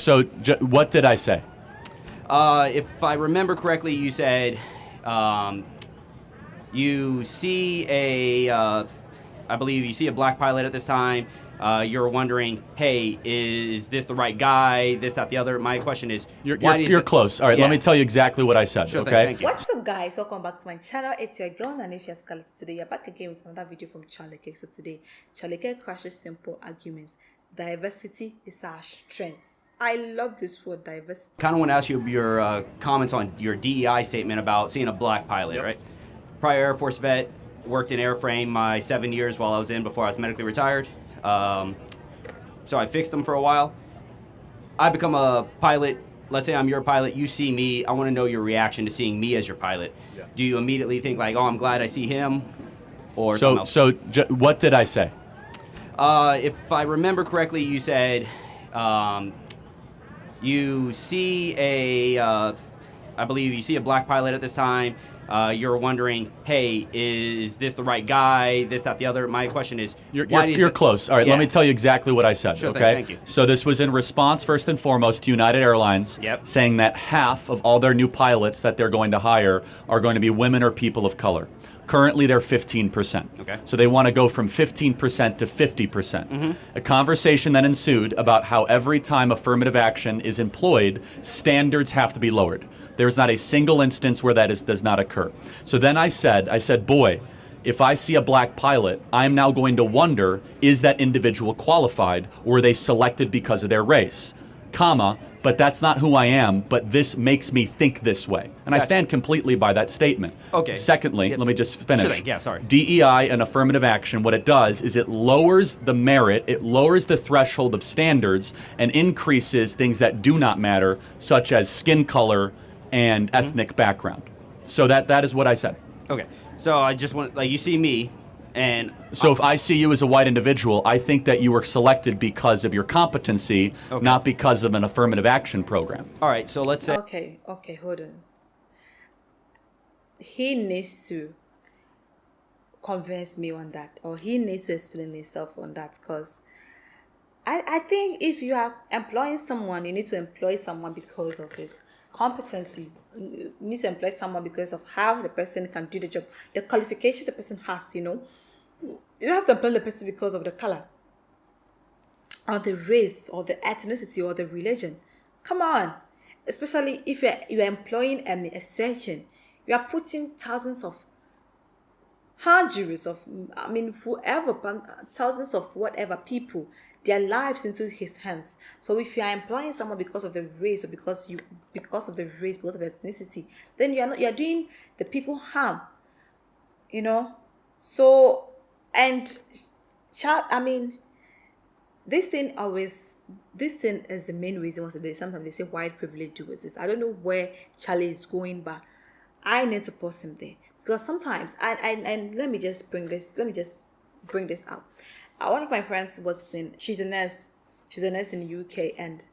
what did I say? If I remember correctly, you said you see I believe you see a black pilot at this time. You're wondering, hey, is this the right guy? This, that, the other. My question is, you're close. All right, let me tell you exactly what I said. Sure okay. Thing, thank you. What's up, guys? Welcome back to my channel. It's your girl, and if you're Scarlett today, you're back again with another video from Charlie Kirk. So today, Charlie Kirk crashes simple arguments. Diversity is our strength. I love this word, diversity. Kind of want to ask you your comments on your DEI statement about seeing a black pilot, right? Prior Air Force vet, worked in airframe my 7 years while I was in before I was medically retired. So I fixed them for a while. I become a pilot. Let's say I'm your pilot. You see me. I want to know your reaction to seeing me as your pilot. Yeah. Do you immediately think like, oh, I'm glad I see him? Or something else? What did I say? If I remember correctly, you said you see I believe you see a black pilot at this time. You're wondering, hey, is this the right guy? This, that, the other. My question is, you're close. All right, let me tell you exactly what I said. Sure okay. Thing, thank you. So this was in response, first and foremost, to United Airlines, saying that half of all their new pilots that they're going to hire are going to be women or people of color. Currently, they're 15%. Okay. So they want to go from 15% to 50%. A conversation then ensued about how every time affirmative action is employed, standards have to be lowered. There's not a single instance where that does not occur. So then I said, boy, if I see a black pilot, I'm now going to wonder, is that individual qualified, or are they selected because of their race? Comma, but that's not who I am, but this makes me think this way. And I stand completely by that statement. Okay. Secondly, let me just finish. Sure, yeah, sorry. DEI and affirmative action, what it does is it lowers the merit, it lowers the threshold of standards, and increases things that do not matter, such as skin color and ethnic background. So that is what I said. Okay. So I just want, like, you see me, and so if I see you as a white individual, I think that you were selected because of your competency, not because of an affirmative action program. All right, so let's say... Okay, hold on. He needs to convince me on that, or he needs to explain himself on that, because I think if you are employing someone, you need to employ someone because of his competency. You need to employ someone because of how the person can do the job, the qualification the person has, you know. You have to employ the person because of the color, or the race, or the ethnicity, or the religion. Come on. Especially if you're employing a surgeon, you are putting thousands of hundreds of, thousands of whatever people, their lives into his hands. So if you are employing someone because of the race, or because of the ethnicity, then you're doing the people harm, you know. So, and this thing is the main reason why sometimes they say white privilege do exist. I don't know where Charlie is going, but I need to pause him there, because sometimes and let me just bring this out. One of my friends she's a nurse in the UK, and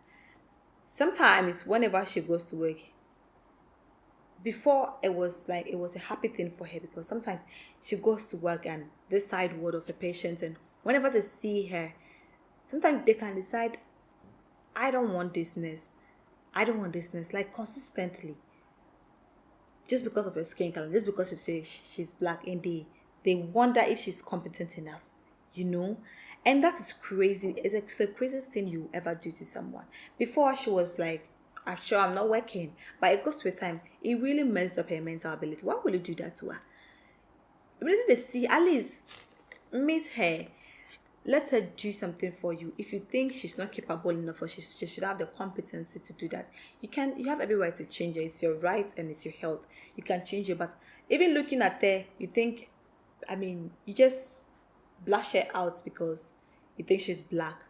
sometimes whenever she goes to work, before it was a happy thing for her, because sometimes she goes to work and this side ward of the patient, and whenever they see her, sometimes they can decide, I don't want this nurse, like consistently, just because of her skin color, just because she's black, and they wonder if she's competent enough, you know. And that is crazy. It's the craziest thing you ever do to someone. Before, she was like, I'm sure I'm not working, but it goes to a time, it really messed up her mental ability. Why would you do that to her? Immediately they see, at least meet her, let her do something for you. If you think she's not capable enough, or she should have the competency to do that, you have every right to change her. It's your right and it's your health. You can change her. But even looking at her, you think, you just blush her out because you think she's black.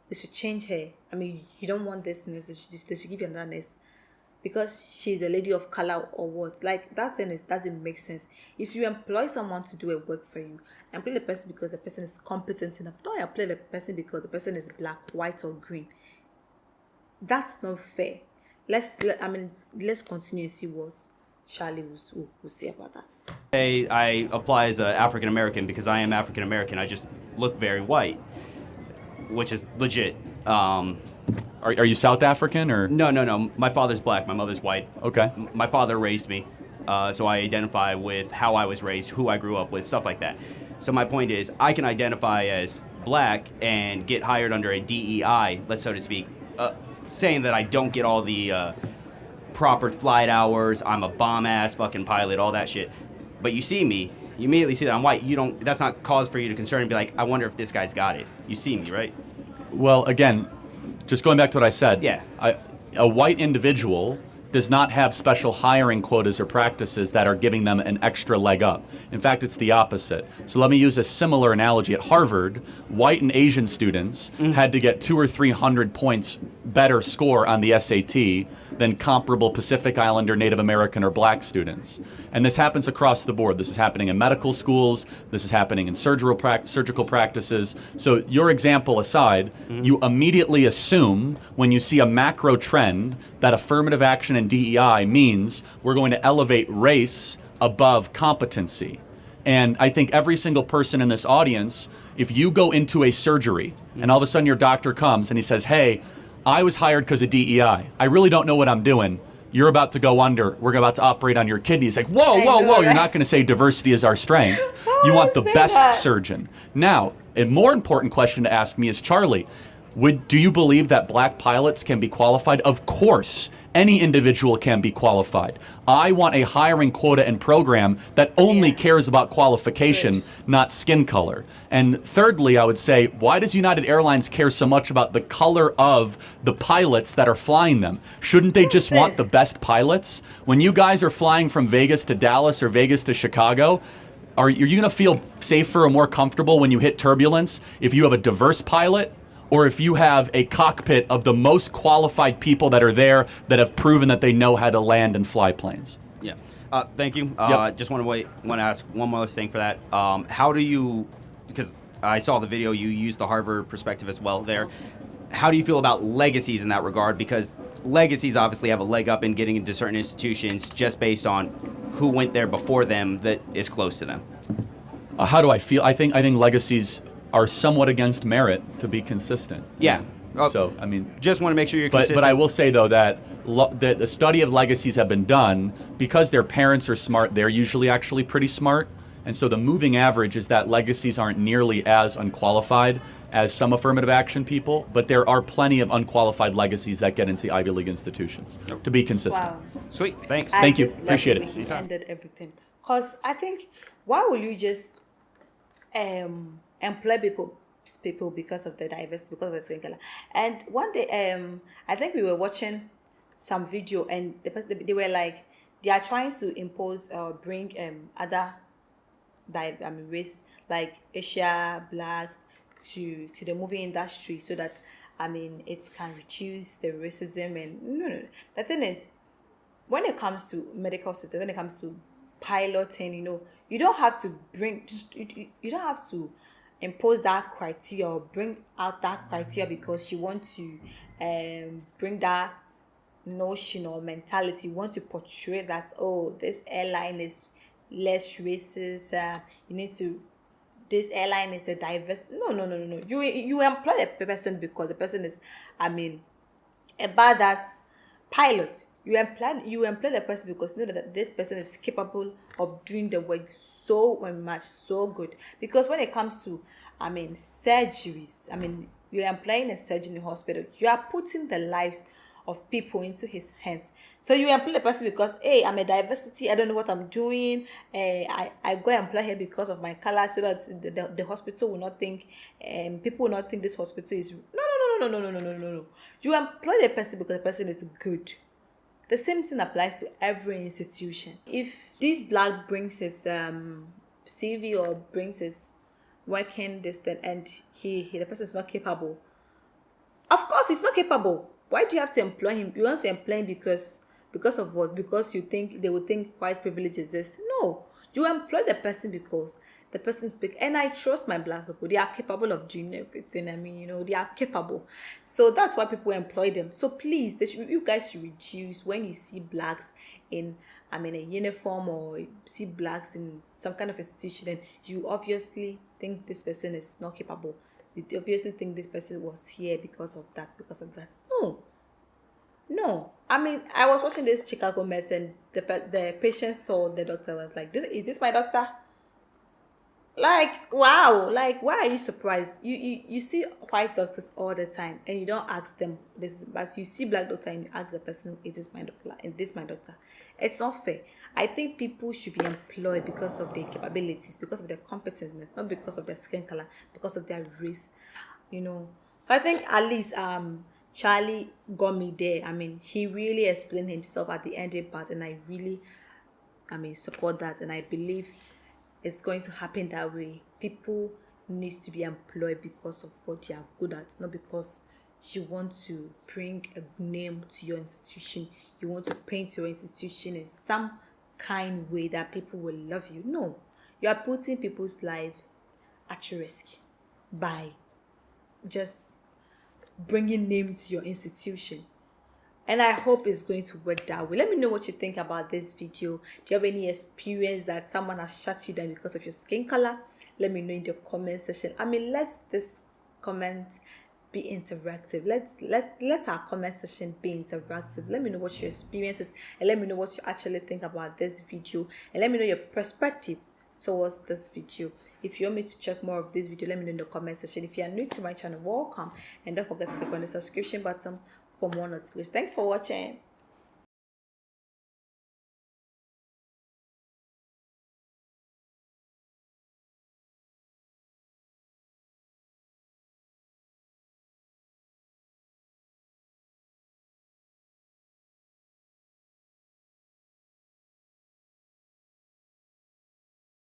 They should change her. You don't want this nurse. They should give you another nurse because she's a lady of color or what. Like, that thing doesn't make sense. If you employ someone to do a work for you, employ the person because the person is competent enough. Don't employ the person because the person is black, white, or green. That's not fair. Let's continue and see what Charlie will say about that. I apply as an African American because I am African American. I just look very white, which is legit. Are you South African or? No. My father's black. My mother's white. Okay. My father raised me, so I identify with how I was raised, who I grew up with, stuff like that. So my point is, I can identify as black and get hired under a DEI, let's so to speak, saying that I don't get all the proper flight hours. I'm a bomb-ass fucking pilot, all that shit. But you see me, you immediately see that I'm white. You don't. That's not cause for you to concern and be like, I wonder if this guy's got it. You see me, right? Well, again, just going back to what I said. Yeah. A white individual does not have special hiring quotas or practices that are giving them an extra leg up. In fact, it's the opposite. So let me use a similar analogy. At Harvard, white and Asian students had to get 200 or 300 points better score on the SAT than comparable Pacific Islander, Native American, or black students. And this happens across the board. This is happening in medical schools. This is happening in surgical practices. So your example aside, you immediately assume when you see a macro trend that affirmative action and DEI means we're going to elevate race above competency. And I think every single person in this audience, if you go into a surgery and all of a sudden your doctor comes and he says, hey, I was hired because of DEI. I really don't know what I'm doing. You're about to go under. We're about to operate on your kidney. It's like, whoa. Right? You're not going to say diversity is our strength. You want the best surgeon. Now, a more important question to ask me is, Charlie, do you believe that black pilots can be qualified? Of course. Any individual can be qualified. I want a hiring quota and program that only cares about qualification, not skin color. And thirdly, I would say, why does United Airlines care so much about the color of the pilots that are flying them? Shouldn't they just want the best pilots? When you guys are flying from Vegas to Dallas or Vegas to Chicago, are you going to feel safer or more comfortable when you hit turbulence if you have a diverse pilot? Or if you have a cockpit of the most qualified people that are there that have proven that they know how to land and fly planes? Yeah. Thank you. Yep. Just want to ask one more thing for that. How do you, because I saw the video, you used the Harvard perspective as well there. How do you feel about legacies in that regard? Because legacies obviously have a leg up in getting into certain institutions just based on who went there before them that is close to them. How do I feel? I think legacies are somewhat against merit, to be consistent. Yeah. So, I mean... Just want to make sure you're consistent. But I will say, though, that the study of legacies have been done because their parents are smart. They're usually actually pretty smart. And so the moving average is that legacies aren't nearly as unqualified as some affirmative action people, but there are plenty of unqualified legacies that get into Ivy League institutions, to be consistent. Wow. Sweet. Thanks. Thank you. Just love Appreciate the it. way he ended everything. Because I think, why will you just employ people because of the diversity, because of the skin color? And one day, I think we were watching some video, and they were like, they are trying to impose or bring other race like Asia, blacks to the movie industry so that it can reduce the racism. And no. The thing is, when it comes to medical systems, when it comes to piloting, you don't have to you don't have to impose that criteria or bring out that criteria because you want to bring that notion or mentality. You want to portray that, oh, this airline is less racist. This airline is a diverse. No. You employ a person because the person is, a badass pilot. You employ the person because you know that this person is capable of doing the work so much, so good. Because when it comes to, surgeries, you're employing a surgeon in the hospital. You are putting the lives of people into his hands. So you employ the person because, hey, I'm a diversity. I don't know what I'm doing. I go employ her because of my color, so that the hospital will not think, people will not think this hospital is. No. You employ the person because the person is good. The same thing applies to every institution. If this black brings his CV or brings his working distance and the person is not capable, of course he's not capable. Why do you have to employ him? You want to employ him because of what? Because you think they will think white privilege exists? No. You employ the person because the person is big. And I trust my black people. They are capable of doing everything. They are capable. So that's why people employ them. So please, you guys should reduce when you see blacks in a uniform or see blacks in some kind of institution, and you obviously think this person is not capable. They obviously think this person was here because of that, because of that. No. I mean, I was watching this Chicago Meds, and the patient saw the doctor, was like, is this my doctor? Like, wow. Like, why are you surprised? You see white doctors all the time, and you don't ask them this. But you see black doctor, and you ask the person, is this my doctor? Is this my doctor? It's not fair. I think people should be employed because of their capabilities, because of their competence, not because of their skin color, because of their race, So I think at least Charlie got me there. I mean, he really explained himself at the ending part, and I really, support that, and I believe it's going to happen that way. People needs to be employed because of what they are good at, not because you want to bring a name to your institution. You want to paint your institution in some kind way that people will love you. No, you are putting people's life at risk by just bringing name to your institution. And I hope it's going to work that way. Let me know what you think about this video. Do you have any experience that someone has shut you down because of your skin color? Let me know in the comment section. Let this comment be interactive. Let our comment section be interactive. Let me know what your experience is, and let me know what you actually think about this video, and let me know your perspective towards this video. If you want me to check more of this video, let me know in the comment section. If you are new to my channel, welcome, and don't forget to click on the subscription button for more notifications. Thanks for watching.